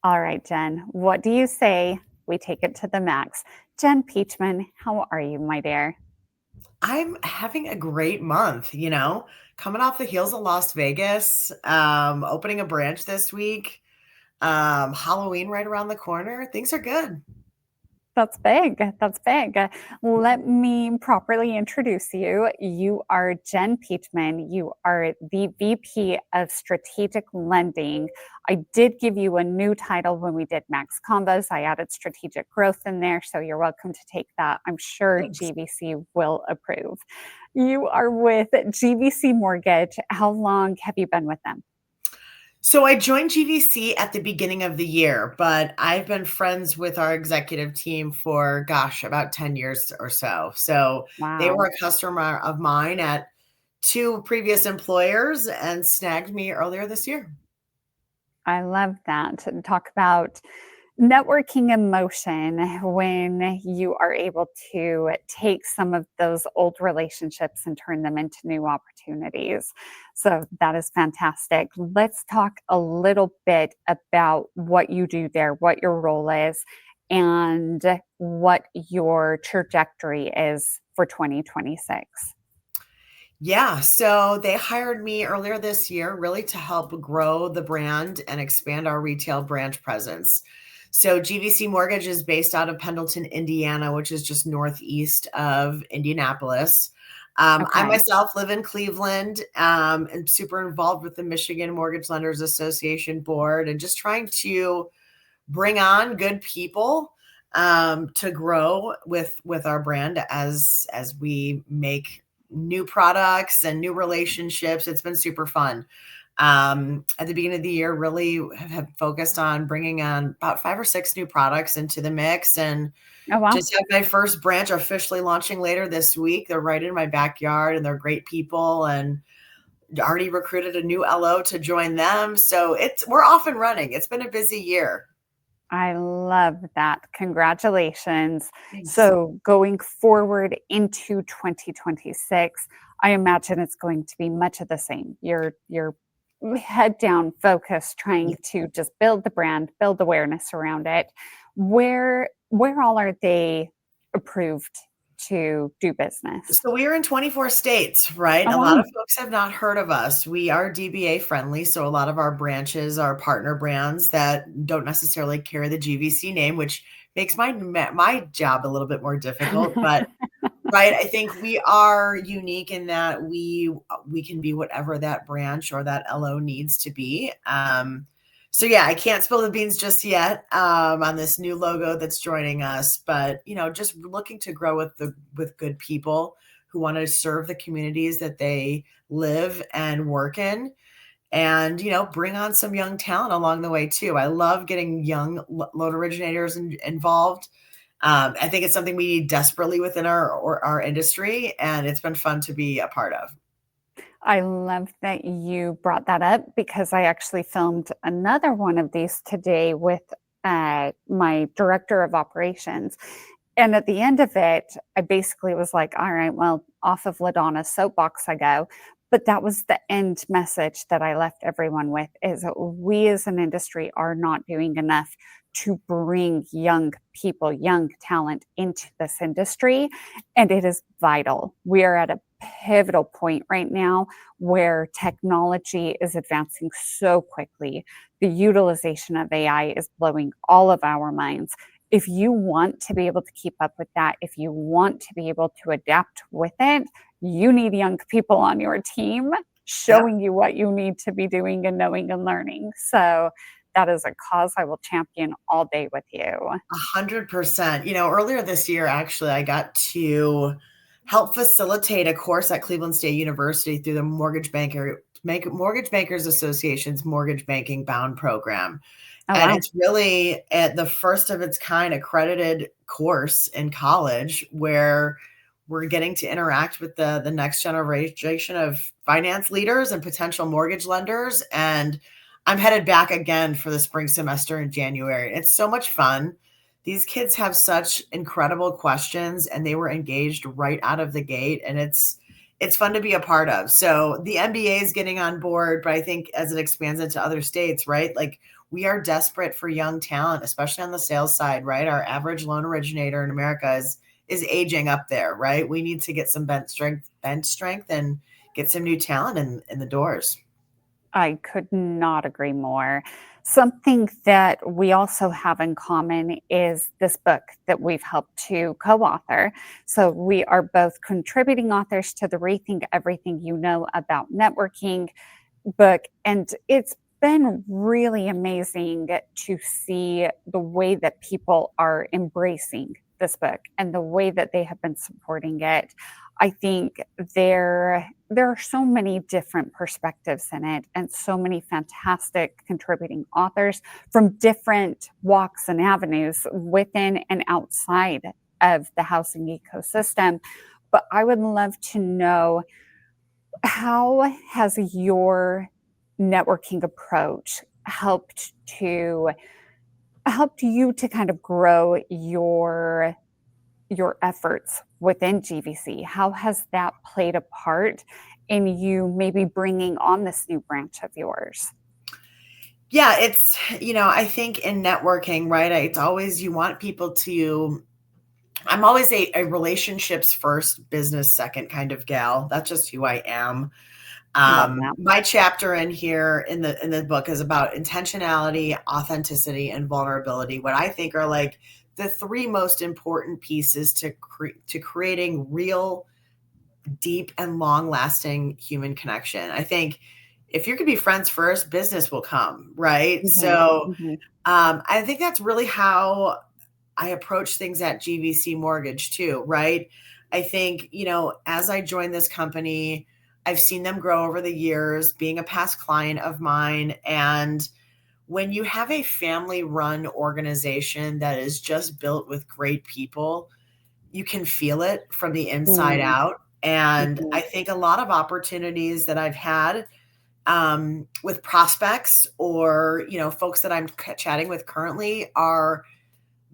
All right, Jen, what do you say we take it to the max? Jen Peachman, how are you, my dear? I'm having a great month, coming off the heels of Las Vegas, opening a branch this week, Halloween right around the corner. Things are good. That's big. That's big. Let me properly introduce you. You are Jen Peachman. You are the VP of Strategic Lending. I did give you a new title when we did Max Combos. I added strategic growth in there, so you're welcome to take that. I'm sure Thanks. GVC will approve. You are with GVC Mortgage. How long have you been with them? So I joined GVC at the beginning of the year, but I've been friends with our executive team for, gosh, about 10 years or so. So they were Wow. a customer of mine at two previous employers and snagged me earlier this year. I love that. Talk about networking in motion when you are able to take some of those old relationships and turn them into new opportunities. So that is fantastic. Let's talk a little bit about what you do there, what your role is, and what your trajectory is for 2026. Yeah, so they hired me earlier this year really to help grow the brand and expand our retail branch presence. So GVC Mortgage is based out of Pendleton, Indiana, which is just northeast of Indianapolis. I Okay. myself live in Cleveland, and super involved with the Michigan Mortgage Lenders Association board and just trying to bring on good people to grow with our brand as we make new products and new relationships. It's been super fun. At the beginning of the year, really have focused on bringing on about 5 or 6 new products into the mix and Oh, wow. just had my first branch officially launching later this week. They're right in my backyard and they're great people and already recruited a new LO to join them. So we're off and running. It's been a busy year. I love that. Congratulations. Thanks. So, going forward into 2026, I imagine it's going to be much of the same. You're head down focused trying to just build the brand, build awareness around it. Where all are they approved to do business? So we are in 24 states, right? Oh, A lot wow. of folks have not heard of us. We are DBA friendly, so a lot of our branches are partner brands that don't necessarily carry the GVC name, which makes my job a little bit more difficult. But right, I think we are unique in that we can be whatever that branch or that LO needs to be. So yeah, I can't spill the beans just yet on this new logo that's joining us, but just looking to grow with good people who want to serve the communities that they live and work in, and bring on some young talent along the way too. I love getting young loan originators involved. I think it's something we need desperately within our industry, and it's been fun to be a part of. I love that you brought that up because I actually filmed another one of these today with my director of operations. And at the end of it, I basically was like, all right, well, off of LaDonna's soapbox I go. But that was the end message that I left everyone with is we as an industry are not doing enough to bring young people, young talent into this industry. And it is vital. We are at a pivotal point right now where technology is advancing so quickly. The utilization of AI is blowing all of our minds. If you want to be able to keep up with that, if you want to be able to adapt with it, you need young people on your team Yep. showing you what you need to be doing and knowing and learning. So that is a cause I will champion all day with you. 100%. Earlier this year, actually, I got to help facilitate a course at Cleveland State University through the Mortgage Bankers Association's Mortgage Banking Bound program. Oh, And wow. it's really at the first of its kind accredited course in college where we're getting to interact with the next generation of finance leaders and potential mortgage lenders. And I'm headed back again for the spring semester in January. It's so much fun. These kids have such incredible questions and they were engaged right out of the gate, and it's fun to be a part of. So the MBA is getting on board, but I think as it expands into other states, right? Like we are desperate for young talent, especially on the sales side, right? Our average loan originator in America is aging up there, right? We need to get some bench strength and get some new talent in the doors. I could not agree more. Something that we also have in common is this book that we've helped to co author. So we are both contributing authors to the Rethink Everything You Know About Networking book. And it's been really amazing to see the way that people are embracing this book and the way that they have been supporting it. I think there are so many different perspectives in it and so many fantastic contributing authors from different walks and avenues within and outside of the housing ecosystem. But I would love to know, how has your networking approach helped you to kind of grow your efforts within GVC? How has that played a part in you maybe bringing on this new branch of yours? Yeah, it's, I think in networking, right? It's always, you want people to, I'm always a relationships first, business second kind of gal. That's just who I am. Love that. My chapter in here in the book is about intentionality, authenticity, and vulnerability. What I think are like the three most important pieces to creating real, deep, and long lasting human connection. I think if you could be friends first, business will come, right? Mhm, So mhm. I think that's really how I approach things at GVC Mortgage too, right? I think, as I joined this company, I've seen them grow over the years, being a past client of mine. And when you have a family run organization that is just built with great people, you can feel it from the inside Mm, out. And mhm. I think a lot of opportunities that I've had with prospects or, folks that I'm chatting with currently are,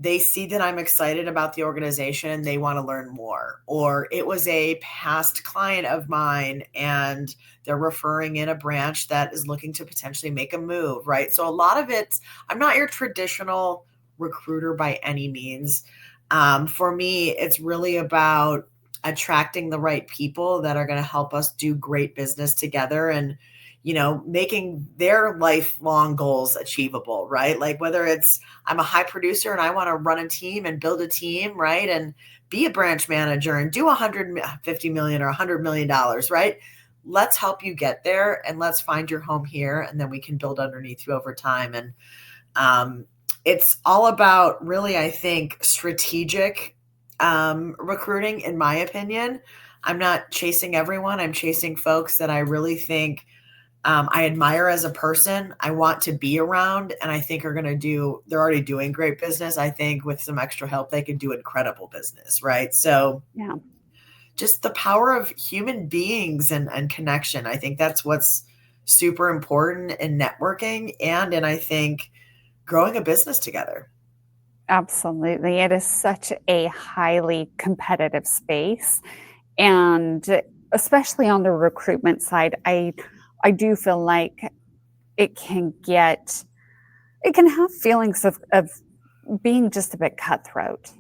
they see that I'm excited about the organization and they want to learn more. Or it was a past client of mine and they're referring in a branch that is looking to potentially make a move, right? So a lot of it's, I'm not your traditional recruiter by any means. For me, it's really about attracting the right people that are going to help us do great business together and making their lifelong goals achievable, right? Like whether it's I'm a high producer and I want to run a team and build a team, right? And be a branch manager and do 150 million or $100 million, right? Let's help you get there and let's find your home here. And then we can build underneath you over time. And it's all about really, I think, strategic recruiting, in my opinion. I'm not chasing everyone. I'm chasing folks that I really think I admire as a person, I want to be around, and I think they're already doing great business. I think with some extra help, they could do incredible business, right? So Yeah. just the power of human beings and connection. I think that's what's super important in networking and I think, growing a business together. Absolutely. It is such a highly competitive space. And especially on the recruitment side, I do feel like it can get it can have feelings of being just a bit cutthroat.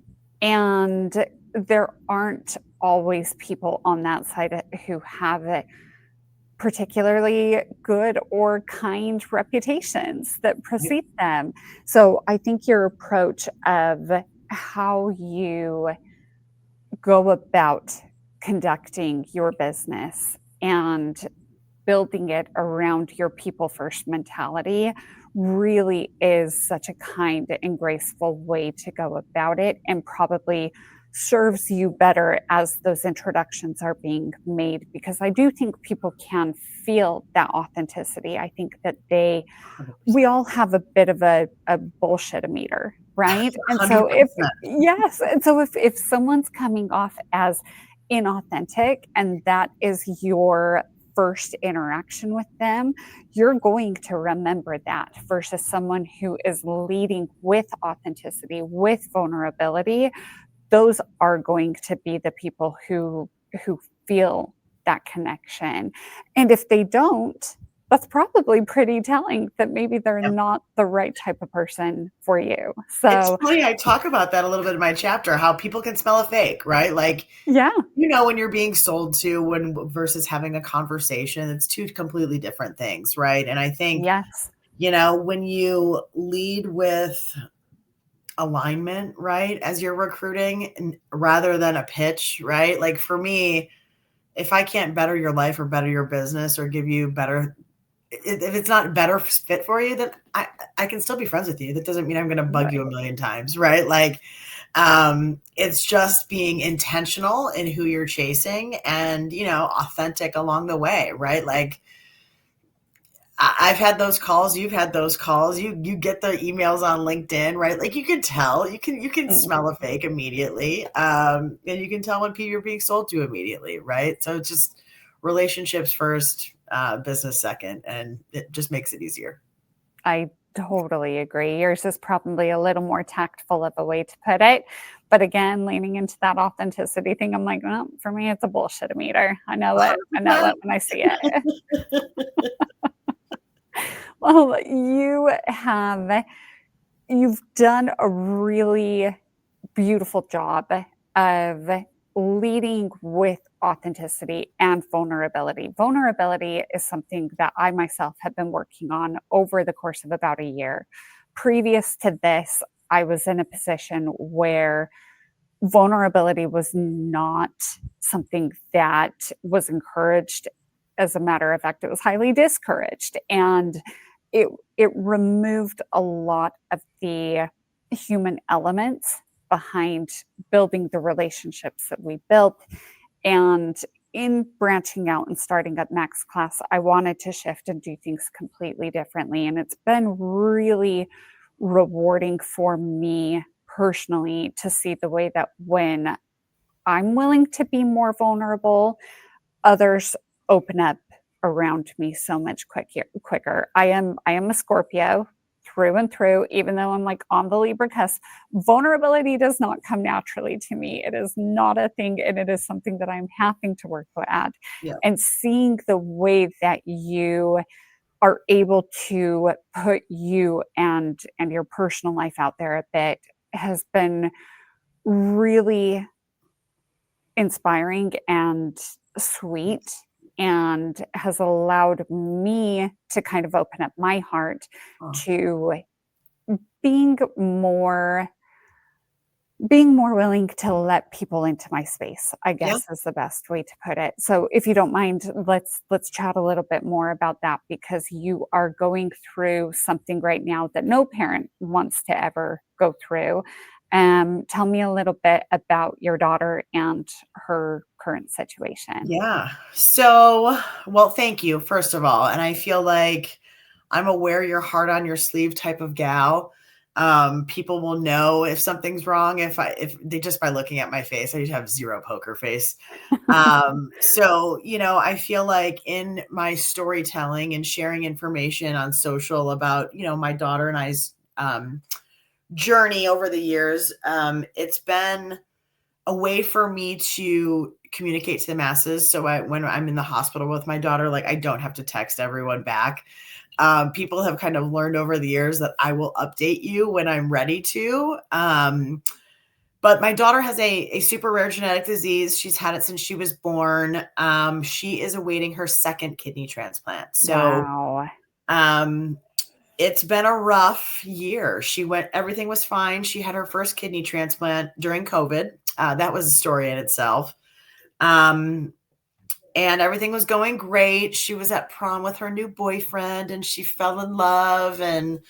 And there aren't always people on that side who have particularly good or kind reputations that Yep. precede them. So I think your approach of how you go about conducting your business and building it around your people first mentality really is such a kind and graceful way to go about it, and probably serves you better as those introductions are being made, because I do think people can feel that authenticity. I think that we 100%. all have a bit of a bullshit meter, right? And so if 100%. yes, and so if someone's coming off as inauthentic and that is your first interaction with them, you're going to remember that versus someone who is leading with authenticity, with vulnerability. Those are going to be the people who feel that connection. And if they don't, that's probably pretty telling that maybe they're Yep. not the right type of person for you. It's So, funny, I talk about that a little bit in my chapter, how people can smell a fake, right? Like, yeah, when you're being sold to when versus having a conversation, it's two completely different things, right? And I think, yes, when you lead with alignment, right, as you're recruiting rather than a pitch, right? Like for me, if I can't better your life or better your business or give you better, if it's not better fit for you, then I can still be friends with you. That doesn't mean I'm going to bug you a right. million times, right? Like, it's just being intentional in who you're chasing and, authentic along the way, right? Like, I've had those calls. You've had those calls. You get the emails on LinkedIn, right? Like you can tell, you can Mm, smell a fake immediately, and you can tell when people are being sold to immediately, right? So it's just relationships first, business second, and it just makes it easier. I totally agree. Yours is probably a little more tactful of a way to put it. But again, leaning into that authenticity thing, I'm like, well, for me, it's a bullshit meter. I know it. I know it 100%. when I see it. Well, you've done a really beautiful job of leading with authenticity and vulnerability. Vulnerability is something that I myself have been working on over the course of about a year. Previous to this, I was in a position where vulnerability was not something that was encouraged. As a matter of fact, it was highly discouraged. And it it removed a lot of the human elements behind building the relationships that we built. And in branching out and starting up MaxClass, I wanted to shift and do things completely differently. And it's been really rewarding for me personally to see the way that when I'm willing to be more vulnerable, others open up around me so much quicker. I am a Scorpio through and through, even though I'm like on the Libra cusp. Vulnerability does not come naturally to me. It is not a thing, and it is something that I'm having to work at. Yeah. And seeing the way that you are able to put you and your personal life out there a bit has been really inspiring and sweet, and has allowed me to kind of open up my heart Oh, to being more being more willing to let people into my space, I yeah. guess is the best way to put it. So if you don't mind, let's chat a little bit more about that, because you are going through something right now that no parent wants to ever go through. Tell me a little bit about your daughter and her current situation. Yeah. So, well, thank you, first of all. And I feel like I'm a wear your heart on your sleeve type of gal. People will know if something's wrong if they just by looking at my face. I have zero poker face. So, I feel like in my storytelling and sharing information on social about, my daughter and I's journey over the years, it's been a way for me to communicate to the masses. So when I'm in the hospital with my daughter, like I don't have to text everyone back. People have kind of learned over the years that I will update you when I'm ready to. But my daughter has a super rare genetic disease. She's had it since she was born. She is awaiting her second kidney transplant. So Wow. um, it's been a rough year. Everything was fine. She had her first kidney transplant during COVID. That was a story in itself. Um, and everything was going great. She was at prom with her new boyfriend and she fell in love. And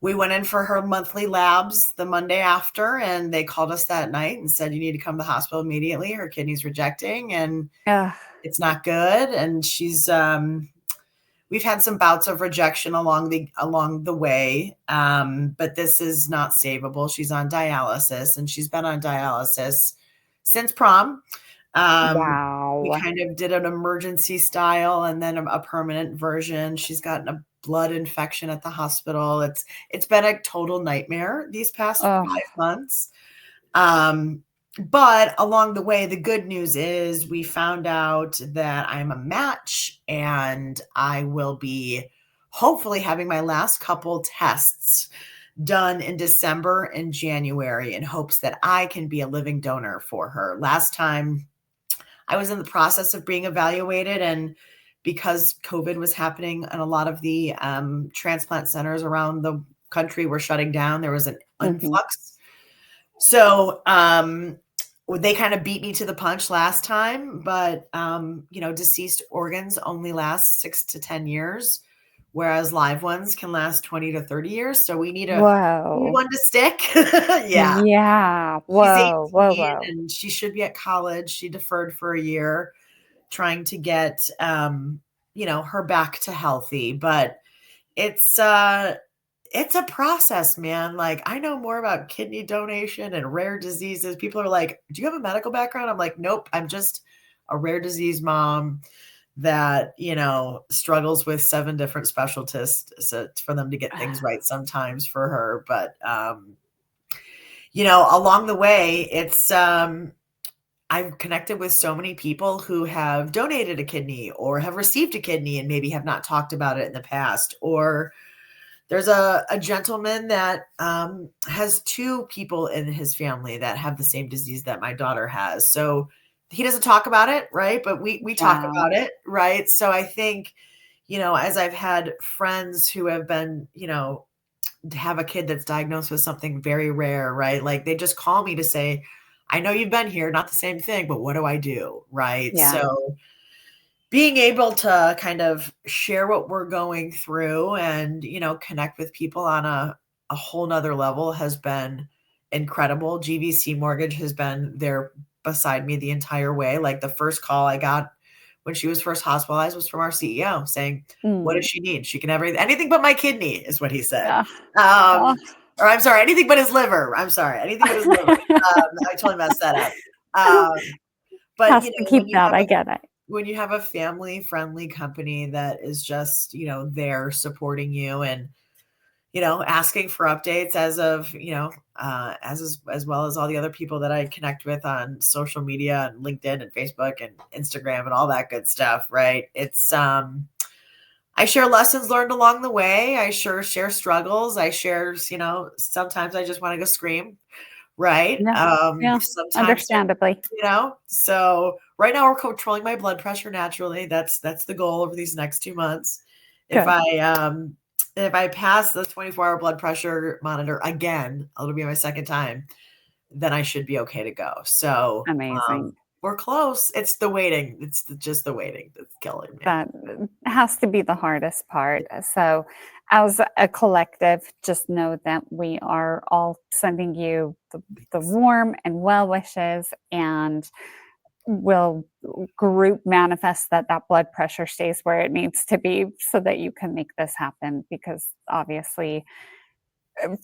we went in for her monthly labs the Monday after. And they called us that night and said, you need to come to the hospital immediately. Her kidney's rejecting and Ugh, it's not good. And we've had some bouts of rejection along the way, but this is not savable. She's on dialysis, and she's been on dialysis since prom. We wow. kind of did an emergency style and then a permanent version. She's gotten a blood infection at the hospital. It's been a total nightmare these past Oh, 5 months. Um, But along the way, the good news is we found out that I'm a match, and I will be hopefully having my last couple tests done in December and January in hopes that I can be a living donor for her. Last time I was in the process of being evaluated, and because COVID was happening and a lot of the transplant centers around the country were shutting down, there was an Mhm. influx. So they kind of beat me to the punch last time, but deceased organs only last 6 to 10 years, whereas live ones can last 20 to 30 years. So we need Whoa. one to stick. Yeah. Yeah. She's Whoa, whoa, 18 whoa. and she should be at college. She deferred for a year trying to get her back to healthy, but it's it's a process, man. Like, I know more about kidney donation and rare diseases. People are like, "Do you have a medical background?" I'm like, "Nope, I'm just a rare disease mom that, struggles with 7 different specialties for them to get things right sometimes for her." But along the way, it's I've connected with so many people who have donated a kidney or have received a kidney and maybe have not talked about it in the past. Or there's a gentleman that has 2 people in his family that have the same disease that my daughter has. So he doesn't talk about it, right? But we talk Wow. about it, right? So I think, as I've had friends who have been, have a kid that's diagnosed with something very rare, right? Like they just call me to say, I know you've been here, not the same thing, but what do I do? Right. Yeah. So being able to kind of share what we're going through and, connect with people on a whole nother level has been incredible. GVC Mortgage has been there beside me the entire way. Like the first call I got when she was first hospitalized was from our CEO saying, "What does Mm. she need? She can have anything but my kidney," is what he said. Ugh. Um, Ugh. or I'm sorry, anything but his liver. I'm sorry, anything but his liver. I totally messed that up. But Has to keep that, I get it. when you have a family friendly company that is just, there supporting you and, asking for updates as well as all the other people that I connect with on social media and LinkedIn and Facebook and Instagram and all that good stuff, right? It's I share lessons learned along the way. I sure share struggles. I share, sometimes I just want to go scream, right? Yeah. Yeah, Sometimes understandably. so right now we're controlling my blood pressure naturally. That's the goal over these next 2 months. If Good. I pass the 24-hour blood pressure monitor again, it'll be my second time, then I should be okay to go. So, Amazing. we're close. It's the waiting. Just the waiting that's killing me. That has to be the hardest part. So, as a collective, just know that we are all sending you the warm and well wishes, and will group manifest that that blood pressure stays where it needs to be so that you can make this happen. Because obviously,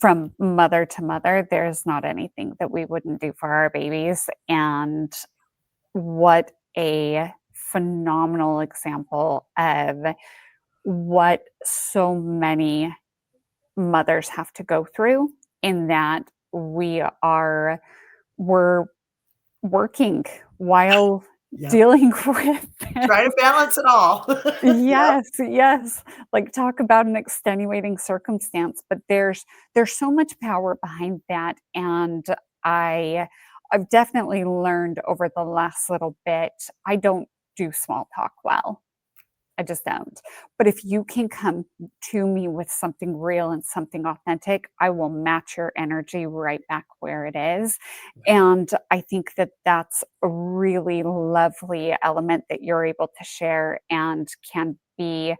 from mother to mother, there's not anything that we wouldn't do for our babies. And what a phenomenal example of what so many mothers have to go through, in that we're working while Yep. dealing with it. Try to balance it all. Yep. Yes, yes. Like, talk about an extenuating circumstance, but there's so much power behind that. And I I've definitely learned over the last little bit, I don't do small talk well. I just don't. But if you can come to me with something real and something authentic, I will match your energy right back where it is. And I think that that's a really lovely element that you're able to share, and can be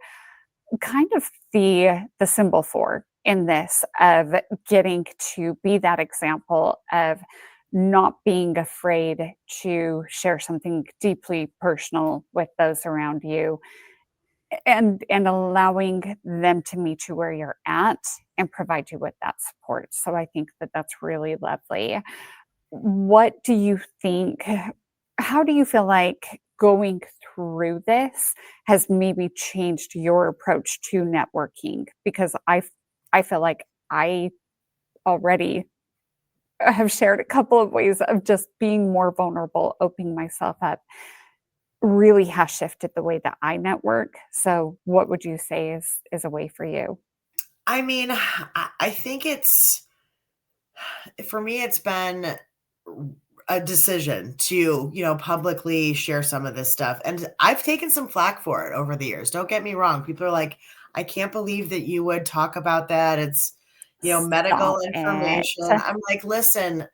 kind of the symbol for in this, of getting to be that example of not being afraid to share something deeply personal with those around you, and allowing them to meet you where you're at and provide you with that support. So I think that that's really lovely. What do you think, how do you feel like going through this has maybe changed your approach to networking? Because I feel like I already have shared a couple of ways of just being more vulnerable, opening myself up, really has shifted the way that I network. So what would you say is a way for you? I mean, I think it's for me, it's been a decision to, publicly share some of this stuff. And I've taken some flack for it over the years. Don't get me wrong. People are like, I can't believe that you would talk about that. It's, medical Stop it. information. I'm like, listen,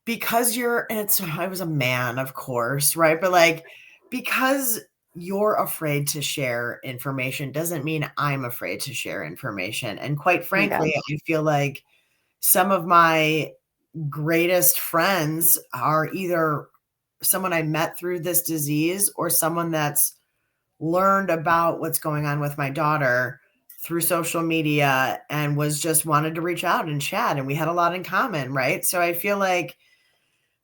because I was a man, of course, right? But like, because you're afraid to share information doesn't mean I'm afraid to share information. And quite Bingo. frankly, I feel like some of my greatest friends are either someone I met through this disease or someone that's learned about what's going on with my daughter through social media and was just wanted to reach out and chat, and we had a lot in common, right? So I feel like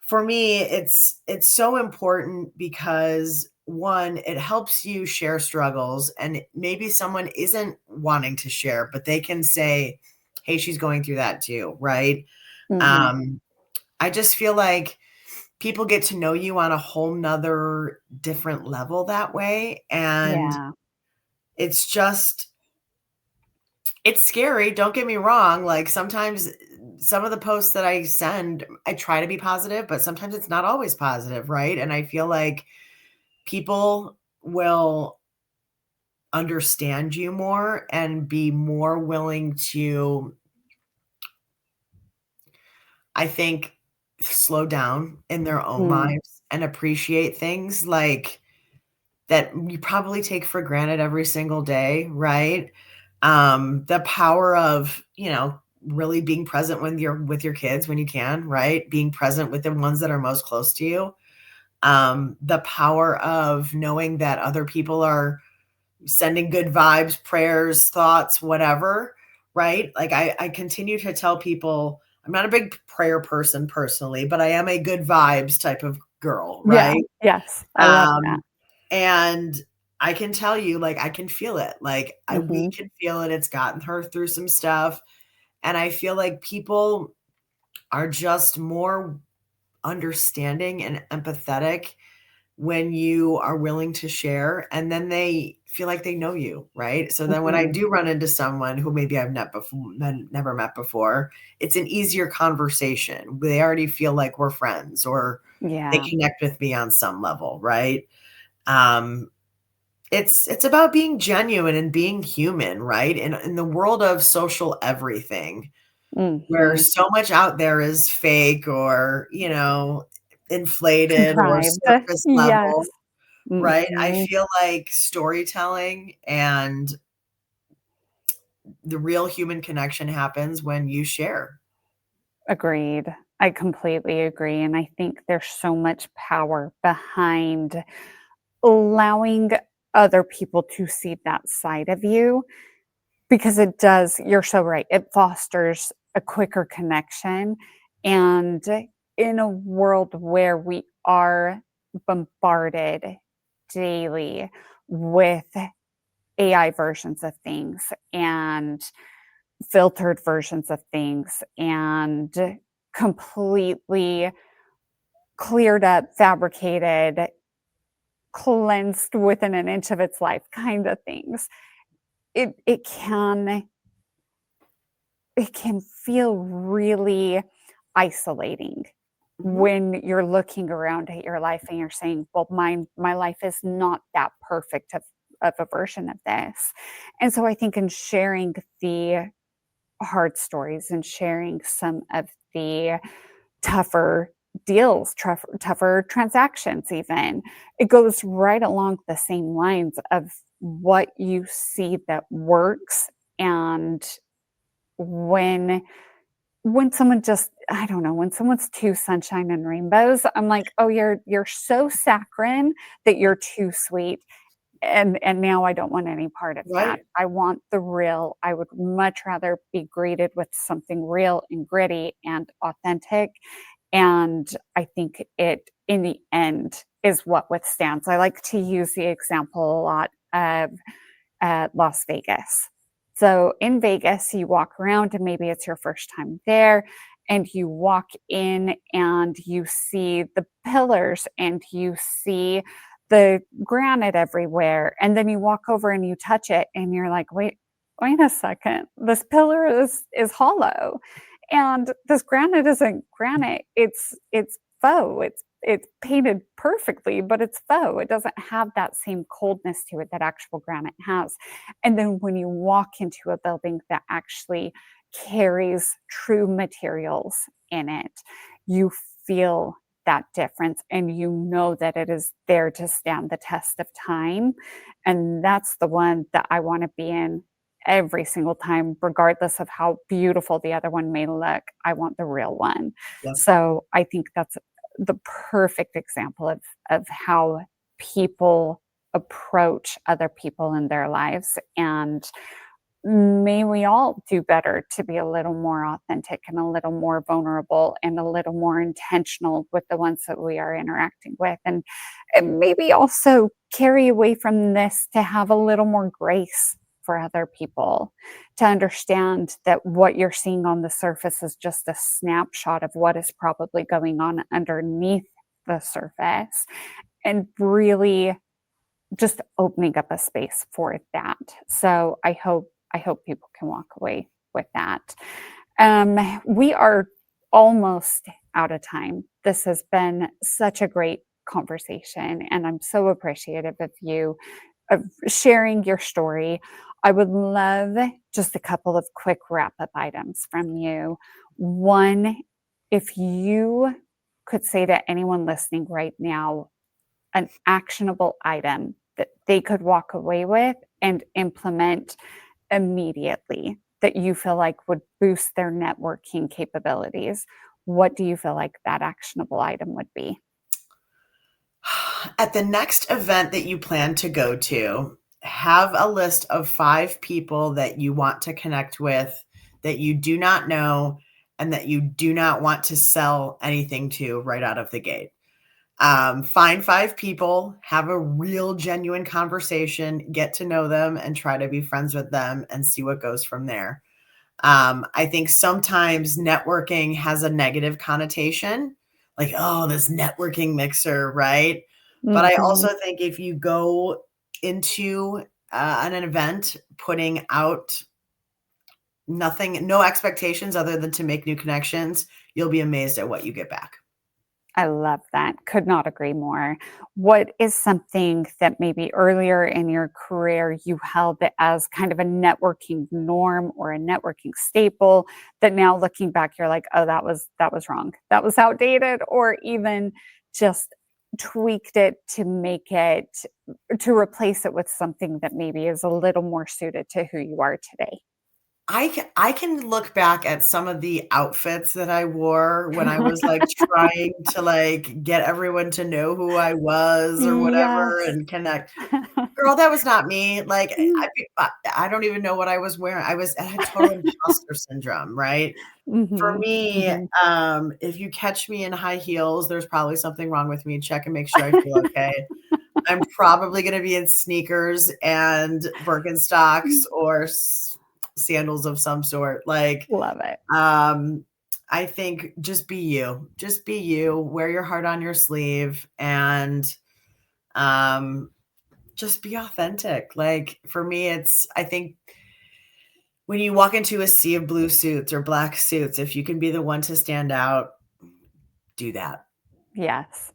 for me it's so important because one, it helps you share struggles, and maybe someone isn't wanting to share, but they can say, hey, she's going through that too, right? Mhm. um I just feel like people get to know you on a whole nother different level that way. And Yeah. it's just, it's scary. Don't get me wrong. Like sometimes some of the posts that I send, I try to be positive, but sometimes it's not always positive. Right. And I feel like people will understand you more and be more willing to, I think, slow down in their own Mm. lives and appreciate things like that you probably take for granted every single day, right? The power of, really being present when you're with your kids when you can, right? Being present with the ones that are most close to you. The power of knowing that other people are sending good vibes, prayers, thoughts, whatever, right? Like I continue to tell people I'm not a big prayer person personally, but I am a good vibes type of girl, Yeah. right? Yes. I love that. Um, and I can tell you, like, I can feel it. Like, we Mhm. can feel it. It's gotten her through some stuff. And I feel like people are just more understanding and empathetic when you are willing to share, and then they feel like they know you, right? So then when I Mhm. do run into someone who maybe I've never met before, it's an easier conversation. They already feel like we're friends or they Yeah. connect with me on some level, right? Um, it's about being genuine and being human, right? In the world of social everything, where Mhm. so much out there is fake or, inflated or Contrived. surface level, Yes. right? I Mhm. feel like storytelling and the real human connection happens when you share. Agreed. I completely agree, and I think there's so much power behind allowing other people to see that side of you because it does, you're so right. It fosters a quicker connection, and in a world where we are bombarded daily with AI versions of things and filtered versions of things and completely cleared up, fabricated, cleansed within an inch of its life kind of things. It can feel really isolating Mhm. when you're looking around at your life and you're saying, well, my life is not that perfect of a version of this. And so I think in sharing the hard stories and sharing some of the tougher deals, tougher transactions, even. It goes right along the same lines of what you see that works. And when when someone just, I don't know, when someone's too sunshine and rainbows, I'm like, oh, you're so saccharine that you're too sweet. And now I don't want any part of that. Right. I want the real. I would much rather be greeted with something real and gritty and authentic, and I think it, in the end, is what withstands. I like to use the example a lot of Las Vegas. So in Vegas, you walk around and maybe it's your first time there, and you walk in and you see the pillars and you see the granite everywhere. And then you walk over and you touch it and you're like, wait a second. This pillar is hollow. And this granite isn't granite. It's faux. It's painted perfectly, but it's faux. It doesn't have that same coldness to it that actual granite has. And then when you walk into a building that actually carries true materials in it, you feel that difference and you know that it is there to stand the test of time. And that's the one that I want to be in every single time, regardless of how beautiful the other one may look. I want the real one. Yep. So I think that's the perfect example of how people approach other people in their lives. And may we all do better to be a little more authentic and a little more vulnerable and a little more intentional with the ones that we are interacting with. And maybe also carry away from this to have a little more grace for other people, to understand that what you're seeing on the surface is just a snapshot of what is probably going on underneath the surface, and really just opening up a space for that. So I hope people can walk away with that. We are almost out of time. This has been such a great conversation, and I'm so appreciative of you of sharing your story. I would love just a couple of quick wrap up items from you. One, if you could say to anyone listening right now, an actionable item that they could walk away with and implement immediately that you feel like would boost their networking capabilities, what do you feel like that actionable item would be? At the next event that you plan to go to, have a list of 5 people that you want to connect with, that you do not know, and that you do not want to sell anything to right out of the gate. Find 5 people, have a real genuine conversation, get to know them, and try to be friends with them and see what goes from there. I think sometimes networking has a negative connotation, like, oh, this networking mixer, right? But I Mhm. also think if you go into an event putting out nothing, no expectations other than to make new connections, you'll be amazed at what you get back. I love that. Could not agree more. What is something that maybe earlier in your career you held as kind of a networking norm or a networking staple that now looking back you're like, "Oh, that was wrong. That was outdated," or even just tweaked it to make it to replace it with something that maybe is a little more suited to who you are today? I can look back at some of the outfits that I wore when I was, like, trying to, like, get everyone to know who I was or whatever Yes. and connect. Girl, that was not me. Like, Mm. I don't even know what I was wearing. I had total imposter syndrome, right? For Mhm. me, Mhm. if you catch me in high heels, there's probably something wrong with me. Check and make sure I feel okay. I'm probably gonna be in sneakers and Birkenstocks or sandals of some sort. Like, Love it. um, I think just be you. Just be you. Wear your heart on your sleeve and um, just be authentic. Like for me, I think when you walk into a sea of blue suits or black suits, if you can be the one to stand out, do that. Yes.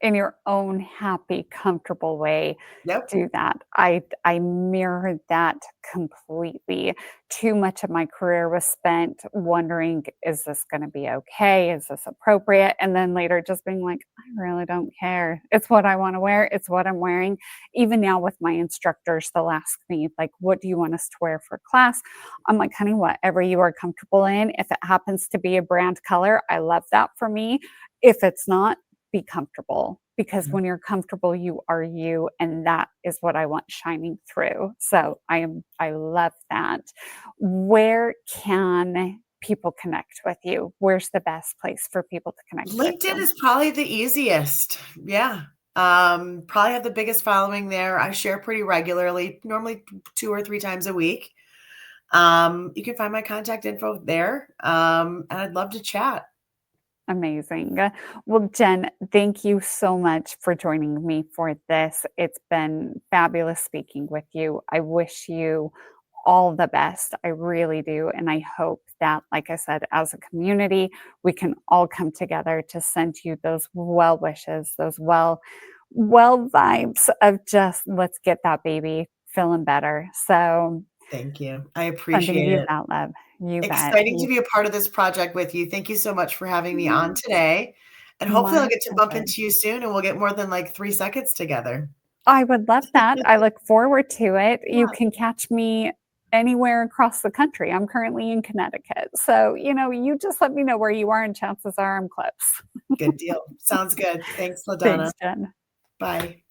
In your own happy, comfortable way, Yep. do that. I mirrored that completely. Too much of my career was spent wondering, is this going to be okay? Is this appropriate? And then later just being like, I really don't care. It's what I want to wear. It's what I'm wearing. Even now with my instructors, they'll ask me, like, what do you want us to wear for class? I'm like, honey, whatever you are comfortable in. If it happens to be a brand color, I love that for me. If it's not, be comfortable, because Yep. when you're comfortable you are you, and that is what I want shining through. So I love that. Where can people connect with you? Where's the best place for people to connect with LinkedIn you? is probably the easiest. Yeah. Probably have the biggest following there. I share pretty regularly, normally 2 or 3 times a week. You can find my contact info there. And I'd love to chat. Amazing. Well, Jen, thank you so much for joining me for this. It's been fabulous speaking with you. I wish you all the best. I really do. And I hope that, like I said, as a community, we can all come together to send you those well wishes, those well vibes of just let's get that baby feeling better. So Thank you. I sending appreciate you it. that love. You bet. Exciting to be a part of this project with you. Thank you so much for having me on Yes, today. And hopefully I'll my get to bump pleasure. into you soon and we'll get more than like 3 seconds together. I would love that. I look forward to it. You Yeah, can catch me anywhere across the country. I'm currently in Connecticut. So, you just let me know where you are, and chances are I'm close. good deal. Sounds good. Thanks, LaDonna. Thanks, Jen. Bye.